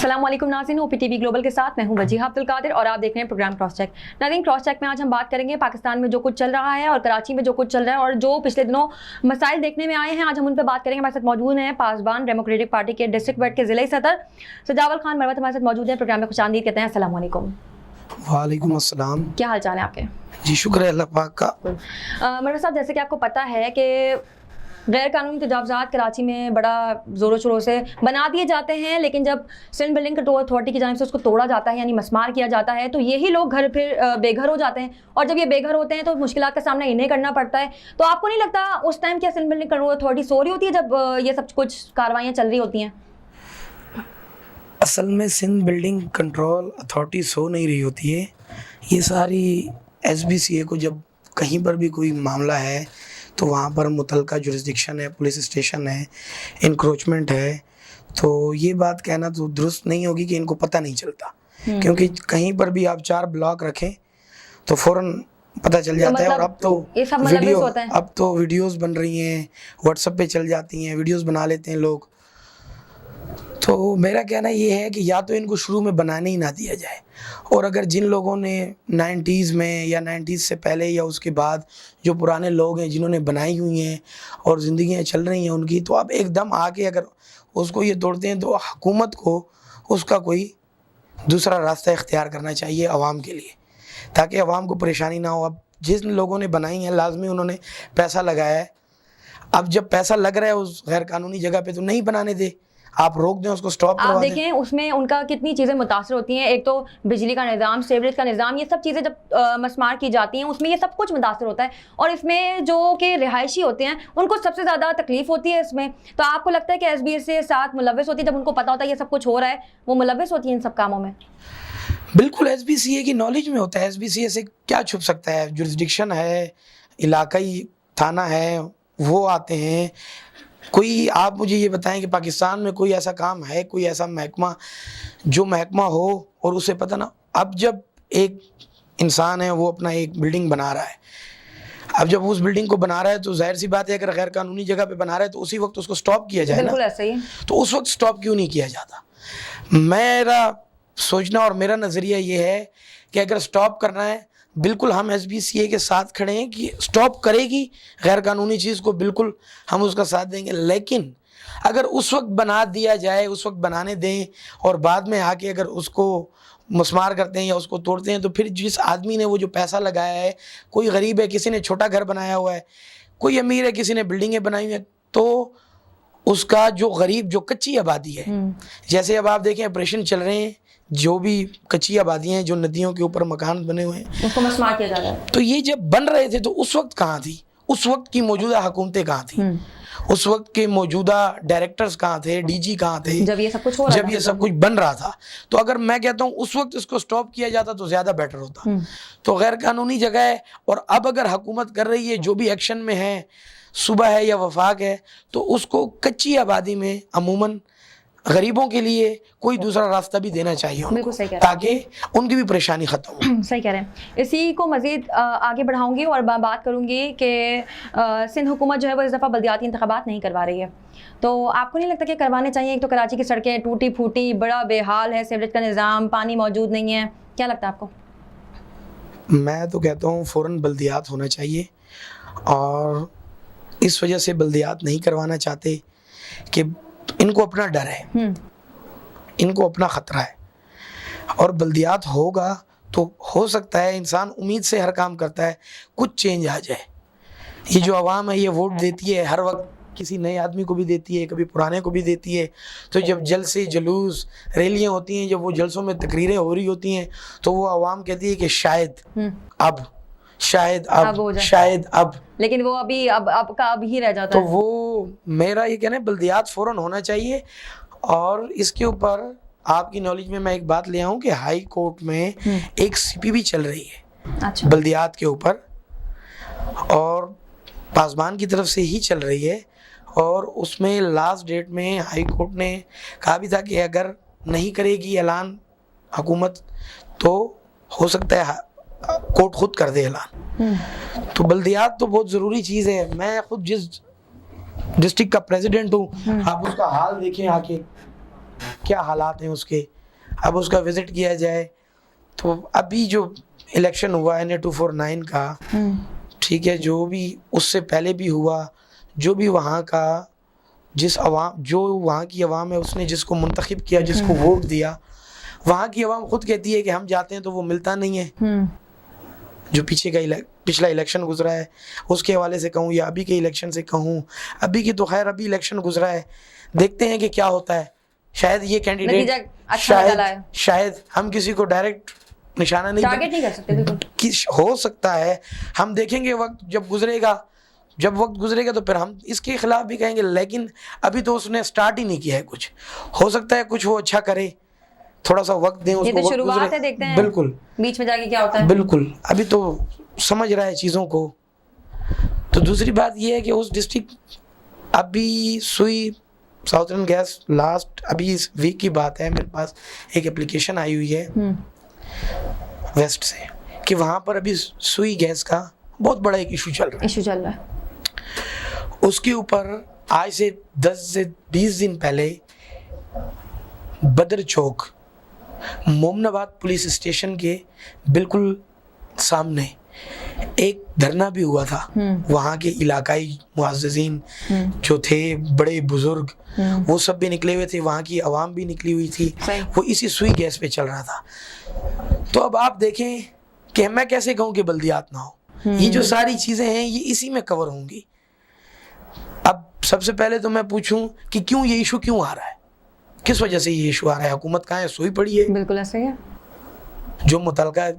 अस्सलाम वालेकुम नाज़रीन, OPTV ग्लोबल के साथ मैं हूं वजीहा अब्दुल कादिर और आप देख रहे हैं प्रोग्राम क्रॉस चेक। नाज़रीन, क्रॉस चेक में आज हम बात करेंगे पाकिस्तान में जो कुछ चल रहा है और कराची में जो कुछ चल रहा है और जो पिछले दिनों मसाइल देखने में आए हैं, आज हम उन पर बात करेंगे। हमारे साथ मौजूद हैं पासबान डेमोक्रेटिक पार्टी के डिस्ट्रिक्ट वेट के ज़िले सदर सजावल खान मरवत हमारे साथ मौजूद हैं। प्रोग्राम में खुशामदीद कहते हैं। अस्सलाम वालेकुम। वालेकुम अस्सलाम। क्या हाल चाल है आपके? जी शुक्र है अल्लाह पाक का। मरवत साहब, जैसे कि आपको पता है कि गैर कानूनी तजावज़ात कराची में बड़ा ज़ोरों शोरों से बना दिए जाते हैं, लेकिन जब सिंध बिल्डिंग कंट्रोल अथॉरिटी की जानिब से उसको तोड़ा जाता है यानी मस्मार किया जाता है तो यही लोग घर फिर बेघर हो जाते हैं, और जब ये बेघर होते हैं तो मुश्किलात का सामना इन्हें करना पड़ता है। तो आपको नहीं लगता उस टाइम क्या सिंध बिल्डिंग कंट्रोल अथॉरिटी सो रही होती है जब ये सब कुछ कार्रवाइयाँ चल रही होती हैं? असल में सिंध बिल्डिंग कंट्रोल अथॉरिटी सो नहीं रही होती है। ये सारी SBCA को जब कहीं पर भी कोई मामला है तो वहाँ पर मुतलका जुरिस्डिक्शन है, पुलिस स्टेशन है, इंक्रोचमेंट है, तो ये बात कहना तो दुरुस्त नहीं होगी कि इनको पता नहीं चलता। क्योंकि कहीं पर भी आप 4 ब्लॉक रखें तो फ़ौरन पता चल जाता है। और अब तो वीडियोस बन रही हैं, व्हाट्सएप पे चल जाती हैं, वीडियोस बना लेते हैं लोग। तो मेरा कहना ये है कि या तो इनको शुरू में बनाने ही ना दिया जाए, और अगर जिन लोगों ने 90s में या 90s से पहले या उसके बाद जो पुराने लोग हैं जिन्होंने बनाई हुई हैं और ज़िंदगियाँ चल रही हैं उनकी, तो आप एकदम आके अगर उसको ये तोड़ते हैं तो हुकूमत को उसका कोई दूसरा रास्ता इख्तियार करना चाहिए आवाम के लिए, ताकि आवाम को परेशानी ना हो। अब जिन लोगों ने बनाई हैं लाजमी उन्होंने पैसा लगाया है, अब जब पैसा लग रहा है उस गैर कानूनी जगह पे तो नहीं बनाने दे, आप रोक दें, उसको स्टॉप करवा दें। आप देखें उसमें उनका कितनी चीज़ें मुतासर होती हैं। एक तो बिजली का निज़ाम, सीवरेज का निज़ाम, ये सब चीज़ें जब मस्मार की जाती हैं उसमें ये सब कुछ मुतासर होता है, और इसमें जो कि रिहायशी होते हैं उनको सबसे ज़्यादा तकलीफ होती है इसमें। तो आपको लगता है कि SBA से साथ मुलव्वस होती है, जब उनको पता होता है ये सब कुछ हो रहा है, वो मुलव्वस होती है इन सब कामों में? बिल्कुल SBCA की नॉलेज में होता है। SBCA से क्या छुप सकता है? जुरिस्डिक्शन है, इलाकाई थाना है, वो आते हैं। कोई आप मुझे ये बताएं कि पाकिस्तान में कोई ऐसा काम है, कोई ऐसा महकमा जो महकमा हो और उसे पता ना। अब जब एक इंसान है वो अपना एक बिल्डिंग बना रहा है, अब जब उस बिल्डिंग को बना रहा है तो जाहिर सी बात है अगर गैर कानूनी जगह पे बना रहा है तो उसी वक्त उसको स्टॉप किया जाए। बिल्कुल ऐसा ही। तो उस वक्त स्टॉप क्यों नहीं किया जाता? मेरा सोचना और मेरा नज़रिया ये है कि अगर स्टॉप करना है, बिल्कुल हम SBCA के साथ खड़े हैं कि स्टॉप करेगी गैर कानूनी चीज़ को, बिल्कुल हम उसका साथ देंगे। लेकिन अगर उस वक्त बना दिया जाए, उस वक्त बनाने दें, और बाद में आके अगर उसको मस्मार करते हैं या उसको तोड़ते हैं, तो फिर जिस आदमी ने वो जो पैसा लगाया है, कोई गरीब है, किसी ने छोटा घर बनाया हुआ है, कोई अमीर है, किसी ने बिल्डिंगें बनाई हुई हैं, तो उसका जो गरीब, जो कच्ची आबादी है, जैसे अब आप देखें ऑपरेशन चल रहे हैं, जो भी कच्ची आबादियाँ हैं, जो नदियों के ऊपर मकान बने हुए हैं, उसको मस्मार किया जा रहा है। तो ये जब बन रहे थे तो उस वक्त कहाँ थी? उस वक्त की मौजूदा हुकूमतें कहाँ थी? उस वक्त के मौजूदा डायरेक्टर्स कहाँ थे, DG कहाँ थे जब ये सब कुछ हो रहा था, जब ये सब कुछ बन रहा था? तो अगर मैं कहता हूँ उस वक्त इसको स्टॉप किया जाता तो ज़्यादा बेटर होता। तो गैर कानूनी जगह है, और अब अगर हुकूमत कर रही है, जो भी एक्शन में है, सुबह है या वफाक है, तो उसको कच्ची आबादी में अमूमन गरीबों के लिए कोई दूसरा रास्ता भी देना चाहिए उनको, ताकि उनकी भी परेशानी ख़त्म हो। सही कह रहे हैं। इसी को मज़ीद आगे बढ़ाऊंगी और बात करूंगी कि सिंध हुकूमत जो है वो इस दफ़ा बल्दियाती इंतखाबात नहीं करवा रही है, तो आपको नहीं लगता कि करवाने चाहिए? एक तो कराची की सड़कें टूटी फूटी, बड़ा बेहाल है, सीवरेज का निज़ाम, पानी मौजूद नहीं है, क्या लगता है आपको? मैं तो कहता हूँ फ़ौरन बल्दियात होना चाहिए, और इस वजह से बल्दियात नहीं करवाना चाहते कि इनको अपना डर है, इनको अपना ख़तरा है, और बल्दियात होगा तो हो सकता है, इंसान उम्मीद से हर काम करता है, कुछ चेंज आ जाए। ये जो आवाम है ये वोट देती है, हर वक्त किसी नए आदमी को भी देती है, कभी पुराने को भी देती है। तो जब जलसे, जुलूस, रैलियाँ होती हैं, जब वो जलसों में तकरीरें हो रही होती हैं, तो वो आवाम कहती है कि शायद अब, शायद अब, शायद अब, लेकिन वो अभी अब का अब ही रह जाता है। तो वो मेरा ये कहना है बल्दियात फ़ौरन होना चाहिए। और इसके ऊपर आपकी नॉलेज में मैं एक बात ले आऊँ कि हाई कोर्ट में एक CPB चल रही है। अच्छा। बल्दियात के ऊपर, और पासबान की तरफ से ही चल रही है, और उसमें लास्ट डेट में हाई कोर्ट ने कहा भी था कि अगर नहीं करेगी ऐलान हुकूमत तो हो सकता है कोर्ट खुद कर दे ऐलान। तो बल्दियात तो बहुत ज़रूरी चीज़ है। मैं खुद जिस डिस्ट्रिक्ट का प्रेसिडेंट हूँ, आप उसका हाल देखें आके, क्या हालात हैं उसके, अब उसका विज़िट किया जाए। तो अभी जो इलेक्शन हुआ है NA-249 का, ठीक है, जो भी उससे पहले भी हुआ, जो भी वहाँ का जिस अवाम, जो वहाँ की अवाम है, उसने जिसको मुंतखब किया, जिसको वोट दिया, वहाँ की अवाम खुद कहती है कि हम जाते हैं तो वो मिलता नहीं है। जो पिछला इलेक्शन गुजरा है उसके हवाले से कहूँ या अभी के इलेक्शन से कहूँ, अभी की तो खैर अभी इलेक्शन गुजरा है, देखते हैं कि क्या होता है। शायद ये कैंडिडेट शायद हम किसी को डायरेक्ट निशाना नहीं टारगेट नहीं कर सकते, बिल्कुल हो सकता है। हम देखेंगे वक्त जब गुजरेगा तो फिर हम इसके खिलाफ भी कहेंगे, लेकिन अभी तो उसने स्टार्ट ही नहीं किया है कुछ। हो सकता है कुछ वो अच्छा करे, थोड़ा सा वक्त दें उसको, तो शुरुआत है, देखते हैं बिल्कुल बीच में जाके क्या होता है। बिल्कुल अभी तो समझ रहा है चीज़ों को। तो दूसरी बात ये है कि उस डिस्ट्रिक्ट अभी सुई साउथर्न गैस, लास्ट अभी इस वीक की बात है, मेरे पास एक एप्लीकेशन आई हुई है वेस्ट से कि वहाँ पर अभी सुई गैस का बहुत बड़ा एक इशू चल रहा है। उसके ऊपर आज से 10 से 20 दिन पहले बदर चौक मोमनाबाद पुलिस स्टेशन के बिल्कुल सामने एक धरना भी हुआ था। वहाँ के इलाकाई मुअज़्ज़िज़ीन जो थे, बड़े बुजुर्ग, वो सब भी निकले हुए थे, वहाँ की आवाम भी निकली हुई थी, वो इसी सुई गैस पे चल रहा था। तो अब आप देखें कि मैं कैसे कहूँ कि बल्दियात ना हो, ये जो सारी चीज़ें हैं ये इसी में कवर होंगी। अब सबसे पहले तो मैं पूछूं कि क्यों ये इशू क्यों आ रहा है, किस वजह से ये इशू आ रहा है? हुकूमत कहाँ है? सोई पड़ी है। बिल्कुल ऐसा ही है। जो मुतलका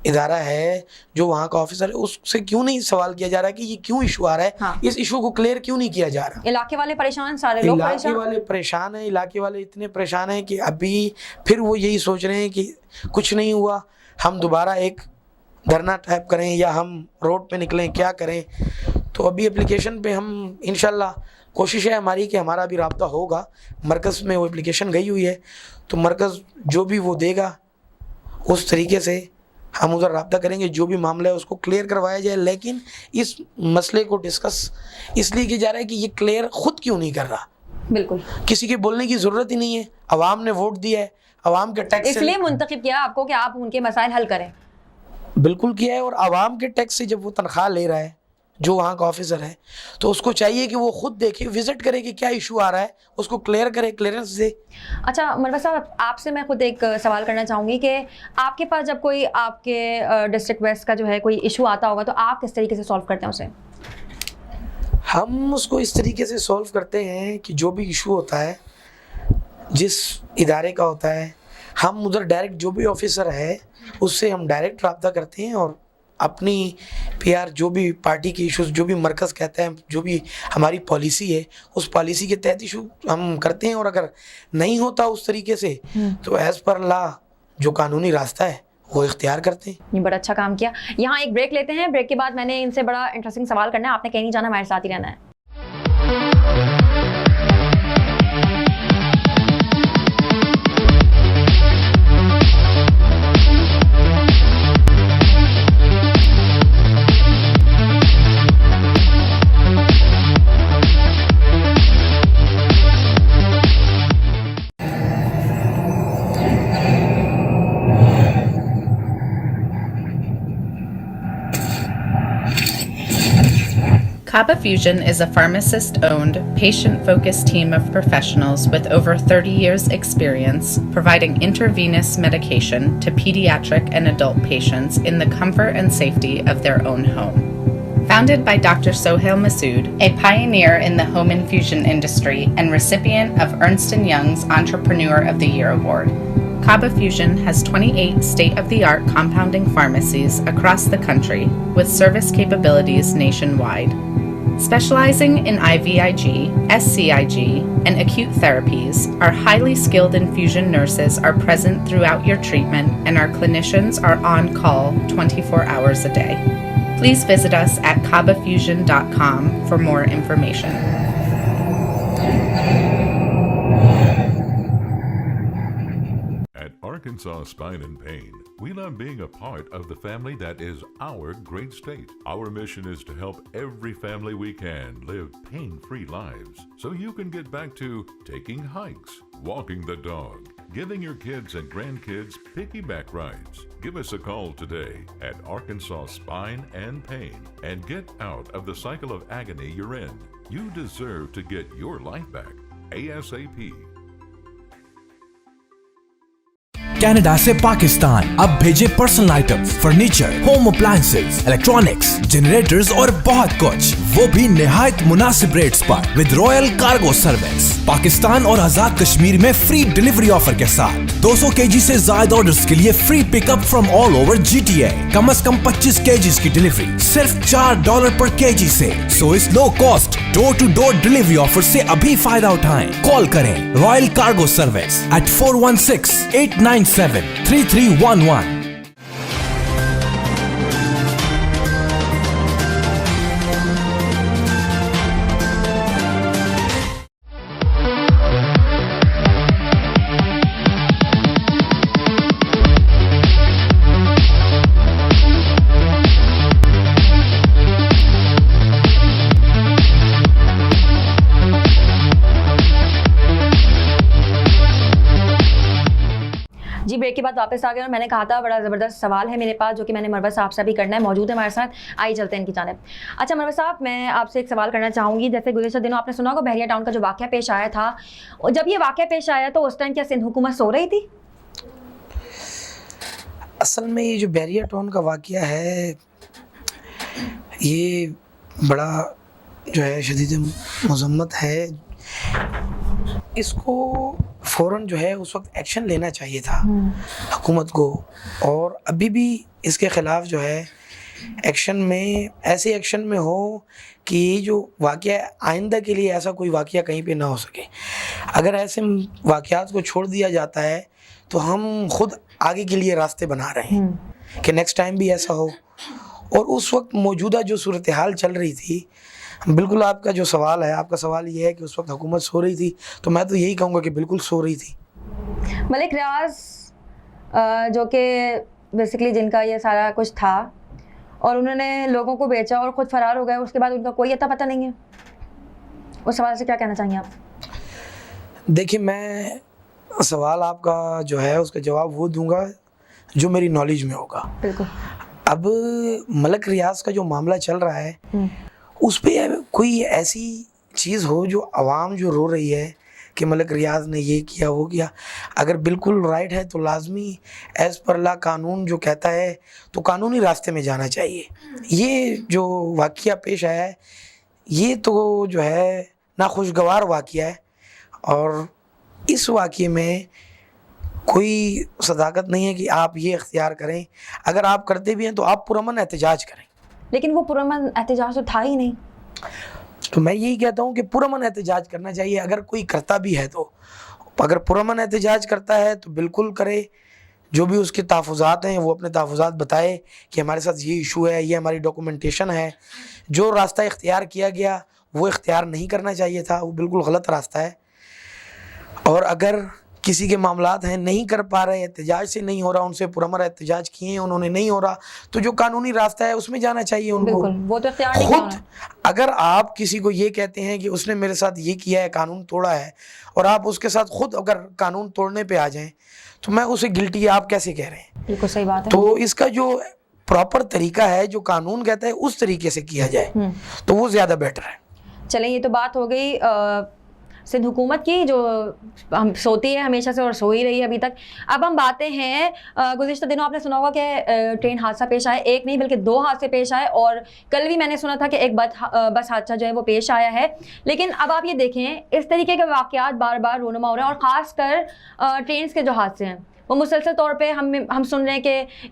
इदारा है, जो वहाँ का ऑफिसर है, उससे क्यों नहीं सवाल किया जा रहा है कि ये क्यों इशू आ रहा है? हाँ। इस इशू को क्लियर क्यों नहीं किया जा रहा? इलाके वाले परेशान, सारे लोग इलाके वाले परेशान हैं। इलाके वाले इतने परेशान हैं कि अभी फिर वो यही सोच रहे हैं कि कुछ नहीं हुआ, हम दोबारा एक धरना टाइप करें या हम रोड पे निकलें, क्या करें। तो अभी एप्लीकेशन पे हम इंशाल्लाह कोशिश है हमारी कि हमारा भी राब्ता होगा, मरकज़ में वो एप्लीकेशन गई हुई है, तो मरकज़ जो भी वो देगा उस तरीके से हम उधर राब्ता करेंगे, जो भी मामला है उसको क्लियर करवाया जाए। लेकिन इस मसले को डिस्कस इसलिए किया जा रहा है कि ये क्लियर खुद क्यों नहीं कर रहा। बिल्कुल किसी के बोलने की ज़रूरत ही नहीं है, अवाम ने वोट दिया है, अवाम के टैक्स इसलिए मुंतखब किया आपको कि आप उनके मसाइल हल करें। बिल्कुल किया है, और आवाम के टैक्स से जब वो तनख्वाह ले रहा है, जो वहाँ का ऑफिसर है, तो उसको चाहिए कि वो खुद देखे, विजिट करे कि क्या इशू आ रहा है, उसको क्लियर करे, क्लियरेंस दे। अच्छा मरवा साहब, आपसे मैं खुद एक सवाल करना चाहूँगी कि आपके पास जब कोई आपके डिस्ट्रिक्ट वेस्ट का जो है कोई इशू आता होगा तो आप किस तरीके से सॉल्व करते हैं उसे? हम उसको इस तरीके से सॉल्व करते हैं कि जो भी इशू होता है, जिस इदारे का होता है, हम उधर डायरेक्ट जो भी ऑफिसर है उससे हम डायरेक्ट रब्ता करते हैं, और अपनी PR जो भी पार्टी के इशूज़, जो भी मरकज़ कहता है, जो भी हमारी पॉलिसी है, उस पॉलिसी के तहत इशू हम करते हैं। और अगर नहीं होता उस तरीके से तो एज़ पर लॉ जो कानूनी रास्ता है वो इख्तियार करते हैं। ये बड़ा अच्छा काम किया। यहाँ एक ब्रेक लेते हैं, ब्रेक के बाद मैंने इनसे बड़ा इंटरेस्टिंग सवाल करना है, आपने कहीं नहीं जाना, हमारे साथ ही रहना है। Kaba Fusion is a pharmacist-owned, patient-focused team of professionals with over 30 years' experience providing intravenous medication to pediatric and adult patients in the comfort and safety of their own home. Founded by Dr. Sohail Masood, a pioneer in the home infusion industry and recipient of Ernst & Young's Entrepreneur of the Year Award, Kaba Fusion has 28 state-of-the-art compounding pharmacies across the country with service capabilities nationwide. Specializing in IVIG, SCIG, and acute therapies, our highly skilled infusion nurses are present throughout your treatment and our clinicians are on call 24 hours a day. Please visit us at kabafusion.com for more information. At Arkansas Spine and Pain, we love being a part of the family that is our great state. Our mission is to help every family we can live pain-free lives so you can get back to taking hikes, walking the dog, giving your kids and grandkids piggyback rides. Give us a call today at Arkansas Spine and Pain and get out of the cycle of agony you're in. You deserve to get your life back ASAP. Canada से पाकिस्तान अब भेजे personal items, furniture, home appliances, electronics, generators और बहुत कुछ, वो भी निहायत मुनासिब रेट्स पर with royal Cargo service. Pakistan और आजाद कश्मीर में फ्री डिलीवरी ऑफर के साथ 200 केजी से ज्यादा ऑर्डर्स के लिए free pickup from all over GTA। कम से कम 25 केजीज की डिलीवरी सिर्फ $4 पर केजी से। सो इस low cost door to door delivery offer से अभी फायदा उठाएं। कॉल करें रॉयल कार्गो सर्विस at 416-897-3311। जी ब्रेक के बाद वापस आ गए और मैंने कहा था बड़ा ज़बरदस्त सवाल है मेरे पास जो कि मैंने मरवत साहब से भी करना है। मौजूद है हमारे साथ, आइए चलते हैं इनकी जानिब। अच्छा मरवत साहब, मैं आपसे एक सवाल करना चाहूँगी। जैसे गुज़िश्ता दिनों आपने सुना होगा बहरिया टाउन का जो वाक़या पेश आया था, और जब ये वाक़या पेश आया तो उस टाइम क्या सिंध हुकूमत सो रही थी? असल में ये जो बहरिया टाउन का वाक़या है, ये बड़ा जो है शदीद मज़म्मत है। इसको फ़ौरन जो है उस वक्त एक्शन लेना चाहिए था हुकूमत को, और अभी भी इसके ख़िलाफ़ जो है एक्शन में, ऐसे एक्शन में हो कि ये जो वाक़या आइंदा के लिए ऐसा कोई वाक़या कहीं पे ना हो सके। अगर ऐसे वाक़यात को छोड़ दिया जाता है तो हम खुद आगे के लिए रास्ते बना रहे हैं कि नेक्स्ट टाइम भी ऐसा हो। और उस वक्त मौजूदा जो सूरत हाल चल रही थी, बिल्कुल आपका जो सवाल है, आपका सवाल ये है कि उस वक्त हुकूमत सो रही थी, तो मैं तो यही कहूँगा कि बिल्कुल सो रही थी। मलिक रियाज जो कि बेसिकली जिनका ये सारा कुछ था और उन्होंने लोगों को बेचा और ख़ुद फरार हो गए, उसके बाद उनका कोई अता पता नहीं है, उस सवाल से क्या कहना चाहेंगे आप? देखिए, मैं सवाल आपका जो है उसका जवाब वो दूंगा जो मेरी नॉलेज में होगा। बिल्कुल। अब मलिक रियाज का जो मामला चल रहा है उस पर कोई ऐसी चीज़ हो जो आवाम जो रो रही है कि मलिक रियाज ने ये किया वो किया, अगर बिल्कुल राइट है तो लाजमी एज़ पर ला कानून जो कहता है तो कानूनी रास्ते में जाना चाहिए। ये जो वाक़या पेश आया है ये तो जो है नाखुशगवार वाक़या है, और इस वाक़ये में कोई सदाकत नहीं है कि आप ये इख्तियार करें। अगर आप करते भी हैं तो आप पुरअमन एहतजाज करें। लेकिन वो पुरअमन एहतजाज तो था ही नहीं। तो मैं यही कहता हूँ कि पुरअमन एहतजाज करना चाहिए। अगर कोई करता भी है तो अगर पुरअमन एहतजाज करता है तो बिल्कुल करे। जो भी उसके तहफ़्फ़ुज़ात हैं वो अपने तहफ़्फ़ुज़ात बताए कि हमारे साथ ये इशू है, ये हमारी डॉक्यूमेंटेशन है। जो रास्ता इख्तियार किया गया वो इख्तियार नहीं करना चाहिए था, वो बिल्कुल गलत रास्ता है। और अगर किसी के मामलात हैं नहीं कर पा रहे, एहतजाज से नहीं हो रहा, उनसे पुरअमन एहतजाज किए हैं उन्होंने नहीं हो रहा, तो जो कानूनी रास्ता है उसमें जाना चाहिए उनको। वो तो इख्तियार नहीं खुद अगर आप किसी को ये कहते हैं कि उसने मेरे साथ ये किया है, कानून तोड़ा है, और आप उसके साथ खुद अगर कानून तोड़ने पे आ जाएं तो मैं उसे गिल्टी आप कैसे कह रहे हैं? बिल्कुल सही बात है। तो इसका जो प्रॉपर तरीका है, जो कानून कहता है उस तरीके से किया जाए तो वो ज़्यादा बेटर है। चलें, ये तो बात हो गई सिंध हुकूमत की जो हम सोती है हमेशा से और सो ही रही है अभी तक। अब हम बातें हैं, गुज़िश्ता दिनों आपने सुना होगा कि ट्रेन हादसा पेश आया, एक नहीं बल्कि 2 हादसे पेश आए, और कल भी मैंने सुना था कि एक बस हादसा जो है वो पेश आया है। लेकिन अब आप ये देखें, इस तरीके के वाक़यात बार बार रोनुमा हो रहे हैं, और ख़ासकर ट्रेन के जो हादसे हैं वो मुसलसल तौर पे हम सुन रहे हैं कि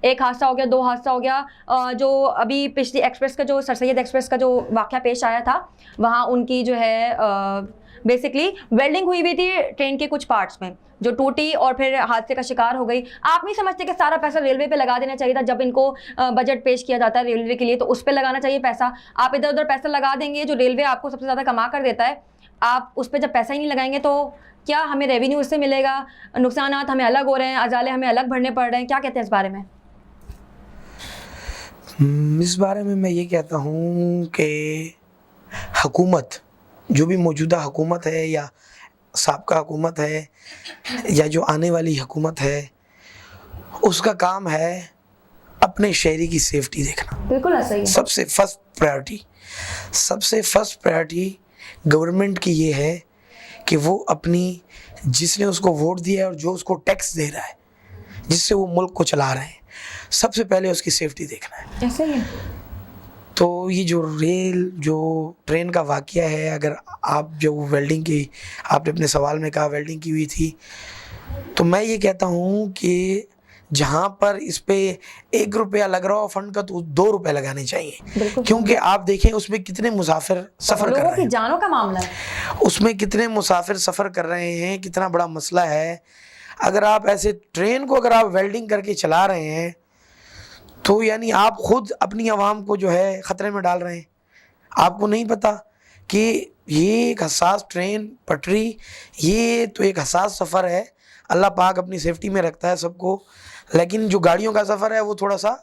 एक हादसा हो गया, 2 हादसा हो गया। जो अभी पिछली एक्सप्रेस का जो सर सैयद एक्सप्रेस का जो वाक़या पेश आया था, वहाँ उनकी जो है बेसिकली वेल्डिंग हुई हुई थी ट्रेन के कुछ पार्ट्स में, जो टूटी और फिर हादसे का शिकार हो गई। आप नहीं समझते कि सारा पैसा रेलवे पे लगा देना चाहिए था? जब इनको बजट पेश किया जाता है रेलवे के लिए तो उस पर लगाना चाहिए पैसा। आप इधर उधर पैसा लगा देंगे, जो रेलवे आपको सबसे ज़्यादा कमा कर देता है, आप उस पर जब पैसा ही नहीं लगाएंगे तो क्या हमें रेवेन्यू इससे मिलेगा, नुकसानात हमें अलग हो रहे हैं, अजाले हमें अलग भरने पड़ रहे हैं, क्या कहते हैं इस बारे में? इस बारे में मैं ये कहता हूँ कि हुकूमत, जो भी मौजूदा हुकूमत है या साबका हुकूमत है या जो आने वाली हुकूमत है, उसका काम है अपने शहरी की सेफ्टी देखना। बिल्कुल ऐसा ही है। सबसे फर्स्ट प्रायोरिटी गवर्नमेंट की ये है कि वो अपनी, जिसने उसको वोट दिया है और जो उसको टैक्स दे रहा है, जिससे वो मुल्क को चला रहे हैं, सबसे पहले उसकी सेफ्टी देखना है। ऐसा ही है। तो ये जो ट्रेन का वाकया है, अगर आप जो वेल्डिंग की, आपने अपने सवाल में कहा वेल्डिंग की हुई थी, तो मैं ये कहता हूँ कि जहाँ पर इस पे 1 रुपया लग रहा हो फंड का, तो 2 रुपए लगाने चाहिए, क्योंकि आप देखें उसमें कितने मुसाफिर सफ़र कर रहे हैं, लोगों की जानों का मामला है, उसमें कितने मुसाफिर सफ़र कर रहे हैं, कितना बड़ा मसला है। अगर आप ऐसे ट्रेन को अगर आप वेल्डिंग करके चला रहे हैं, तो यानी आप खुद अपनी आवाम को जो है ख़तरे में डाल रहे हैं। आपको नहीं पता कि ये एक हसास ट्रेन पटरी, ये तो एक हसास सफ़र है, अल्लाह पाक अपनी सेफ्टी में रखता है सबको, लेकिन जो गाड़ियों का सफ़र है वो थोड़ा सा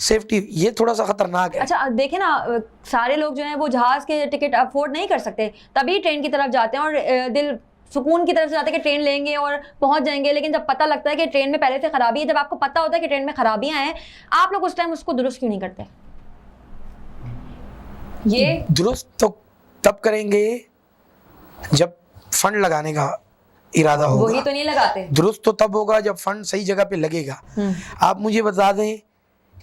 सेफ्टी, ये थोड़ा सा ख़तरनाक है। अच्छा देखें ना, सारे लोग जो हैं वो जहाज़ के टिकट अफोर्ड नहीं कर सकते, तभी ट्रेन की तरफ जाते हैं और दिल सुकून की तरफ से जाते हैं कि ट्रेन लेंगे और पहुंच जाएंगे। लेकिन जब पता लगता है कि ट्रेन में पहले से खराबी है, जब आपको पता होता है कि ट्रेन में खराबियां हैं, आप लोग उस टाइम उसको दुरुस्त क्यों नहीं करते? ये दुरुस्त तो तब करेंगे जब फंड लगाने का इरादा होगा, वही तो नहीं लगाते। दुरुस्त तो तब होगा जब फंड सही जगह पे लगेगा। आप मुझे बता दें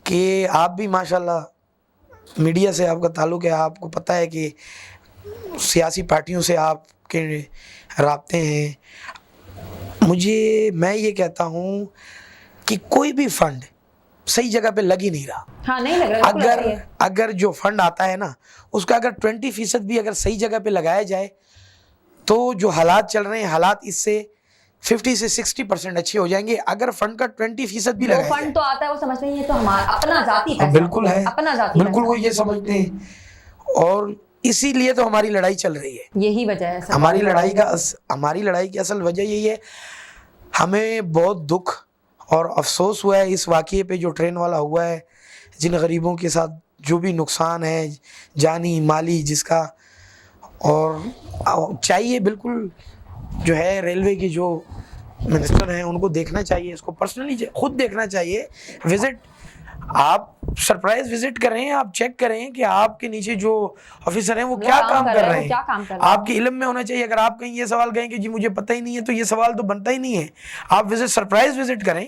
कि आप भी माशाल्लाह मीडिया से आपका ताल्लुक़ है, आपको पता है कि सियासी पार्टियों से आपके राब्ते हैं। मैं ये कहता हूँ कि कोई भी फंड सही जगह पे लग ही नहीं रहा। हाँ, नहीं लग रहा। अगर जो फंड आता है ना, उसका अगर 20% भी अगर सही जगह पे लगाया जाए, तो जो हालात चल रहे हैं, हालात इससे 50 से 60% अच्छे हो जाएंगे। अगर फंड का 20% भी लगाया, फंड तो आता है वो समझते हैं ये तो हमारा अपना जाती पैसा, बिल्कुल है, अपना जाती, बिल्कुल वो ये समझते हैं, और इसीलिए तो हमारी लड़ाई चल रही है। यही वजह है हमारी लड़ाई की असल वजह यही है। हमें बहुत दुख और अफसोस हुआ है इस वाक़ये पे जो ट्रेन वाला हुआ है, जिन गरीबों के साथ जो भी नुकसान है जानी माली जिसका, और चाहिए बिल्कुल जो है रेलवे की जो मिनिस्टर हैं उनको देखना चाहिए, इसको पर्सनली खुद देखना चाहिए। विजिट, आप सरप्राइज विजिट करें, आप चेक करें कि आपके नीचे जो ऑफिसर हैं वो क्या काम कर रहे हैं। आपके इल्म में होना चाहिए। अगर आप कहीं ये सवाल कहें कि जी मुझे पता ही नहीं है, तो ये सवाल तो बनता ही नहीं है। आप सरप्राइज विजिट करें,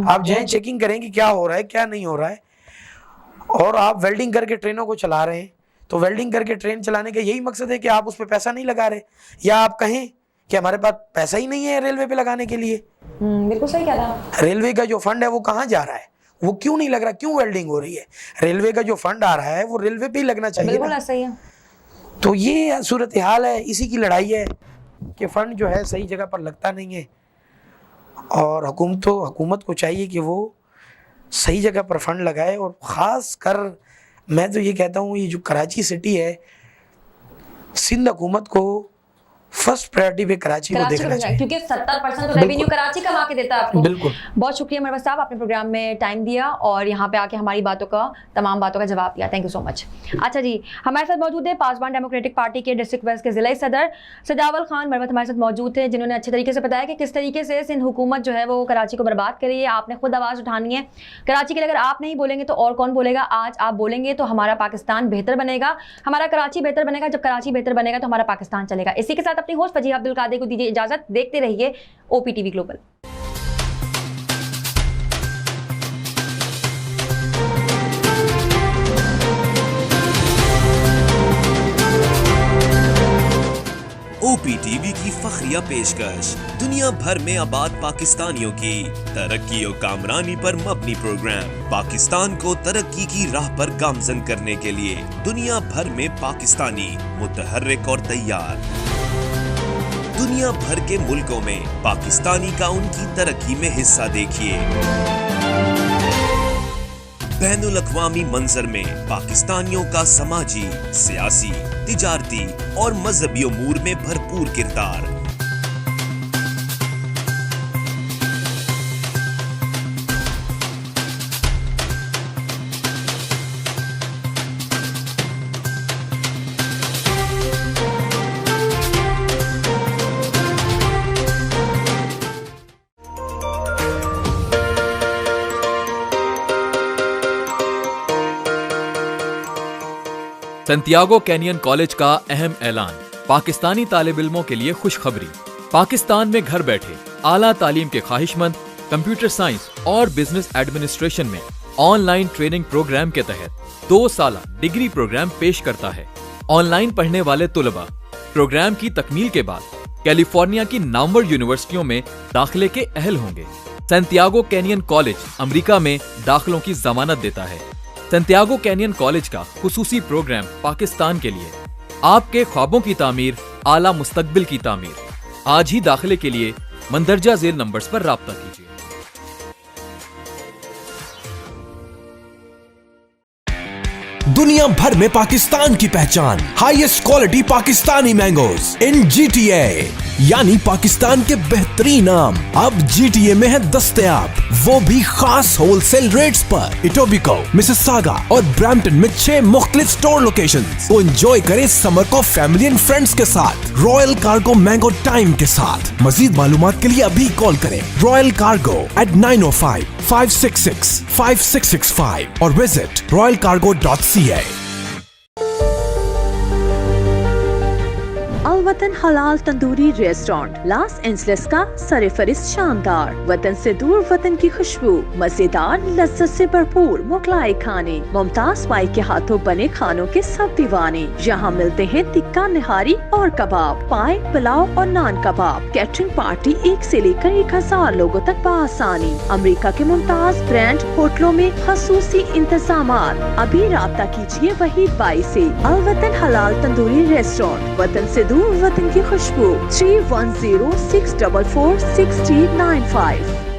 आप जाएं, चेकिंग करें कि क्या हो रहा है क्या नहीं हो रहा है। और आप वेल्डिंग करके ट्रेनों को चला रहे हैं, तो वेल्डिंग करके ट्रेन चलाने का यही मकसद है कि आप उस पर पैसा नहीं लगा रहे, या आप कहें कि हमारे पास पैसा ही नहीं है रेलवे पे लगाने के लिए। बिल्कुल सही कह रहा है। रेलवे का जो फंड है वो कहाँ जा रहा है, वो क्यों नहीं लग रहा, क्यों वेल्डिंग हो रही है? रेलवे का जो फंड आ रहा है वो रेलवे पे ही लगना चाहिए। बिल्कुल ऐसा ही है। तो ये सूरत हाल है, इसी की लड़ाई है कि फंड जो है सही जगह पर लगता नहीं है, और हुकूमत को चाहिए कि वो सही जगह पर फंड लगाए। और ख़ास कर मैं तो ये कहता हूँ, ये जो कराची सिटी है, सिंध हुकूमत को फर्स्ट प्रायोरिटी पे कराची को देखना चाहिए, क्योंकि 70% तो रेवेन्यू कराची कमा के देता है आपको। बिल्कुल। बहुत शुक्रिया मरवत साहब, आपने प्रोग्राम में टाइम दिया और यहाँ पे आके हमारी तमाम बातों का जवाब दिया। Thank you so much. अच्छा जी, हमारे साथ मौजूद है पासवान डेमोक्रेटिक पार्टी के डिस्ट्रिक्ट वेस्ट के ज़िला सदर सजावल खान मरवत हमारे साथ मौजूद थे, जिन्होंने अच्छे तरीके से बताया कि किस तरीके से सिंध हुकूमत जो है वो कराची को बर्बाद कर रही है। आपने खुद आवाज़ उठानी है कराची के लिए। अगर आप नहीं बोलेंगे तो और कौन बोलेगा? आज आप बोलेंगे तो हमारा पाकिस्तान बेहतर बनेगा, हमारा कराची बेहतर बनेगा। जब कराची बेहतर बनेगा तो हमारा पाकिस्तान चलेगा। इसी के साथ अपनी होस्ट फजीह अब्दुल कादिर को दीजिए इजाजत। देखते रहिए OPTV ग्लोबल। OPTV की फखरिया पेशकश दुनिया भर में आबाद पाकिस्तानियों की तरक्की और कामरानी पर मबनी प्रोग्राम। पाकिस्तान को तरक्की की राह पर गामजन करने के लिए दुनिया भर में पाकिस्तानी मुतहर्रिक और तैयार। दुनिया भर के मुल्कों में पाकिस्तानी का उनकी तरक्की में हिस्सा देखिए। बैनुल अक़वामी मंजर में पाकिस्तानियों का समाजी, सियासी, तिजारती और मजहबी उमूर में भरपूर किरदार। सैंटियागो कैनियन कॉलेज का अहम ऐलान। पाकिस्तानी तालिब इल्मों के लिए खुशखबरी। पाकिस्तान में घर बैठे आला तालीम के ख्वाहिशमंद कंप्यूटर साइंस और बिजनेस एडमिनिस्ट्रेशन में ऑनलाइन ट्रेनिंग प्रोग्राम के तहत 2 साल डिग्री प्रोग्राम पेश करता है। ऑनलाइन पढ़ने वाले तुलबा प्रोग्राम की तकमील के बाद कैलिफोर्निया की नामवर यूनिवर्सिटियों में दाखिले के अहल होंगे। सैंटियागो कैनियन कॉलेज अमेरिका में दाखिलों की जमानत देता है। सैंटियागो कैनियन कॉलेज का खुसूसी प्रोग्राम पाकिस्तान के लिए, आपके ख्वाबों की तामीर, आला मुस्तकबिल की तामीर। आज ही दाखिले के लिए मंदरजा झेल नंबर्स पर राब्ता कीजिए। दुनिया भर में पाकिस्तान की पहचान, हाईएस्ट क्वालिटी पाकिस्तानी मैंगोज इन जीटीए, यानी पाकिस्तान के बेहतरीन आम अब जीटीए में है दस्तयाब, वो भी खास होलसेल रेट्स पर। इटोबिको, मिसिसागा और ब्रैम्पटन में 6 मुख्तलिफ स्टोर लोकेशंस। तो एंजॉय करें समर को फैमिली एंड फ्रेंड्स के साथ, रॉयल कार्गो मैंगो टाइम के साथ। मजीद मालूमात के लिए अभी कॉल करें रॉयल कार्गो at 905-566-5665 और विजिट royalcargo.ca। वतन हलाल तंदूरी रेस्टोरेंट लॉस एंजलिस का सरफरिस्त शानदार, वतन से दूर वतन की खुशबू, मजेदार लज्जत से भरपूर मुगलाई खाने, मुमताज पाई के हाथों बने खानों के सब दीवाने। यहाँ मिलते हैं टिक्का, निहारी और कबाब, पाए, पुलाव और नान कबाब। कैटरिंग पार्टी 1 से लेकर 1000 लोगों तक बआसानी। अमेरिका के मुमताज ब्रांड होटलों में खसूसी इंतजामात। अभी राब्ता कीजिए वहीद बाई से। अल वतन हलाल तंदूरी रेस्टोरेंट, वतन से दूर वतन की खुशबू। 3106446395।